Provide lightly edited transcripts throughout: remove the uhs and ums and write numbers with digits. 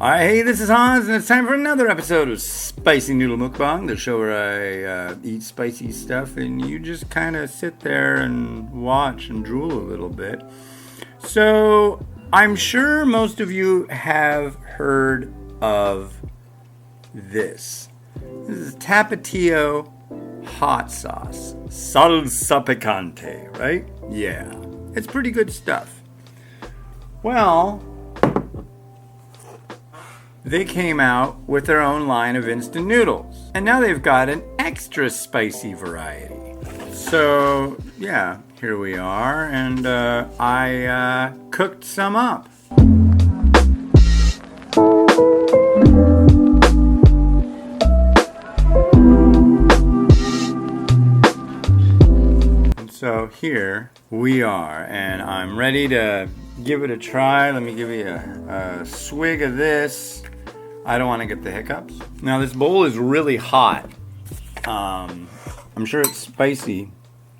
Hi, hey, this is Hans, and it's time for another episode of Spicy Noodle Mukbang, the show where I eat spicy stuff, and you just kind of sit there and watch and drool a little bit. So, I'm sure most of you have heard of this. This is Tapatio hot sauce. Salsa picante, right? Yeah, it's pretty good stuff. Well, they came out with their own line of instant noodles. And now they've got an extra spicy variety. So, yeah, here we are. And I cooked some up. And so here we are. And I'm ready to give it a try. Let me give you a swig of this. I don't want to get the hiccups. Now this bowl is really hot. I'm sure it's spicy,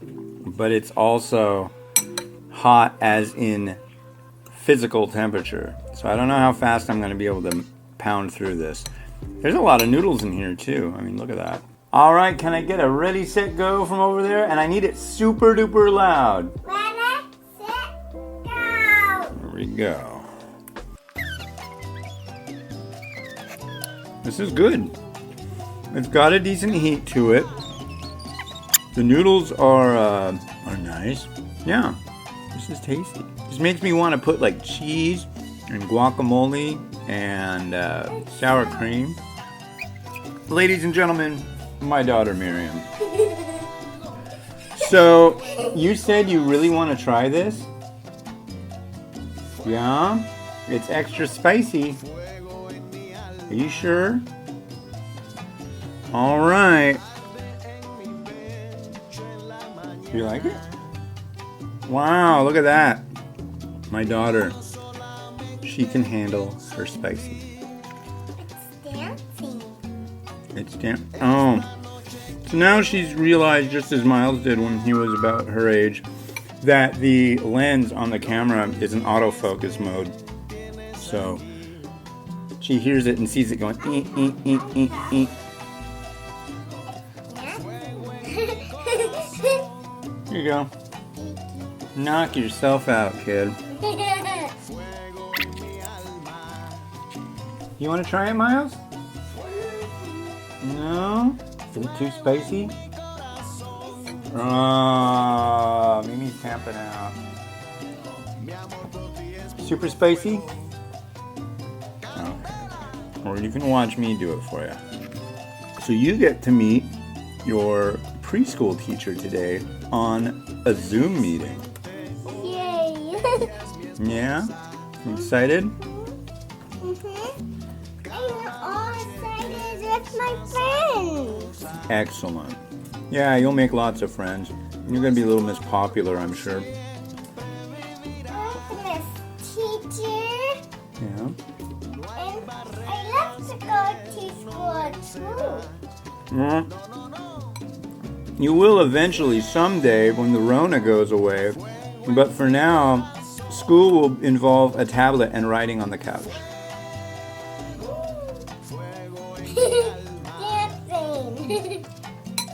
but it's also hot as in physical temperature. So I don't know how fast I'm going to be able to pound through this. There's a lot of noodles in here too. I mean, look at that. All right, can I get a ready, set, go from over there? And I need it super duper loud. Ready, set, go. There we go. This is good. It's got a decent heat to it. The noodles are nice. Yeah, this is tasty. This makes me want to put like cheese and guacamole and sour cream. Ladies and gentlemen, my daughter Miriam. So, you said you really want to try this? Yeah? It's extra spicy. Are you sure? All right. You like it? Wow, look at that. My daughter, she can handle her spicy. It's dancing. It's oh. So now she's realized, just as Miles did when he was about her age, that the lens on the camera is in autofocus mode. So she hears it and sees it going, eek, eek, eek, eek, eek. Here you go. Knock yourself out, kid. You want to try it, Miles? No? Is it too spicy? Oh, Mimi's tamping out. Super spicy? Or you can watch me do it for you. So you get to meet your preschool teacher today on a Zoom meeting. Yay. Yeah? You excited? I'm all excited with my friends. Excellent. Yeah, you'll make lots of friends. You're going to be a little Miss Popular, I'm sure. Miss Teacher. Yeah. And I love to go to school too. You will eventually, someday, when the Rona goes away. But for now, school will involve a tablet and writing on the couch.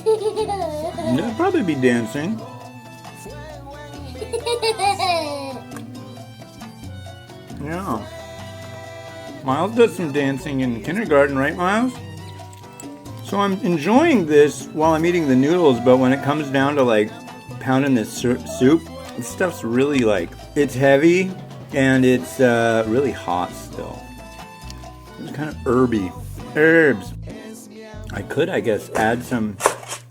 Dancing. There'll probably be dancing. Yeah. Miles does some dancing in kindergarten, right, Miles? So I'm enjoying this while I'm eating the noodles, but when it comes down to like pounding this soup, this stuff's really like, it's heavy and it's really hot still. It's kind of herby. Herbs. I could, I guess, add some,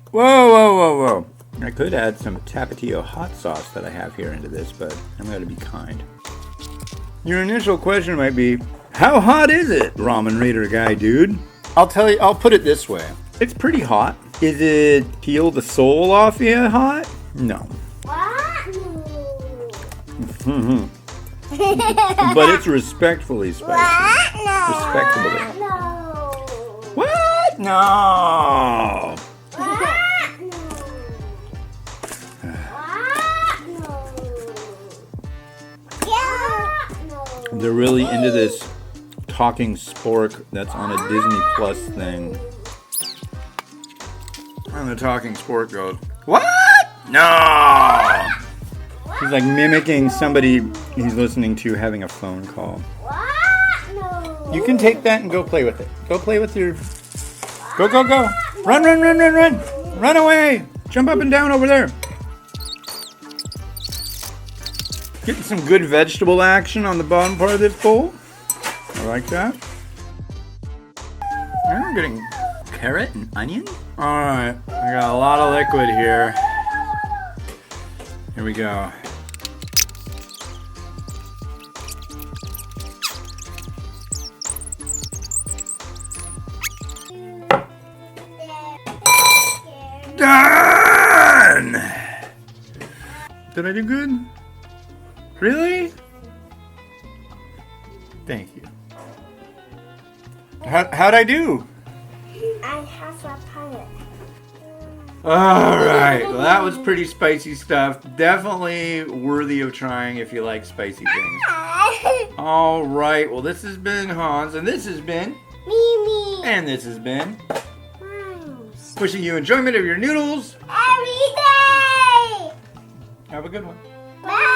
whoa. I could add some Tapatio hot sauce that I have here into this, but I'm going to be kind. Your initial question might be, how hot is it, ramen raider guy dude? I'll tell you, I'll put it this way. It's pretty hot. Is it peel the soul off you hot? No. What? But it's respectfully spicy. What? No. Respectably. No. What? No. What? No. What? No. Yeah. No. They're really into this talking spork that's on a Disney Plus thing. And the talking spork goes, "What? No!" He's like mimicking somebody he's listening to having a phone call. What? No. You can take that and go play with it. Go play with your... Go, go, go. Run, run, run, run, run. Run away. Jump up and down over there. Getting some good vegetable action on the bottom part of this bowl. I like that. I'm getting carrot and onion. Alright, I got a lot of liquid here. Here we go. Done! Did I do good? Really? Thank you. How'd I do? I have a pilot. Alright, well that was pretty spicy stuff. Definitely worthy of trying if you like spicy things. Alright, well this has been Hans, and this has been Mimi. and this has been Miles. wishing you enjoyment of your noodles. Every day. Have a good one. Bye.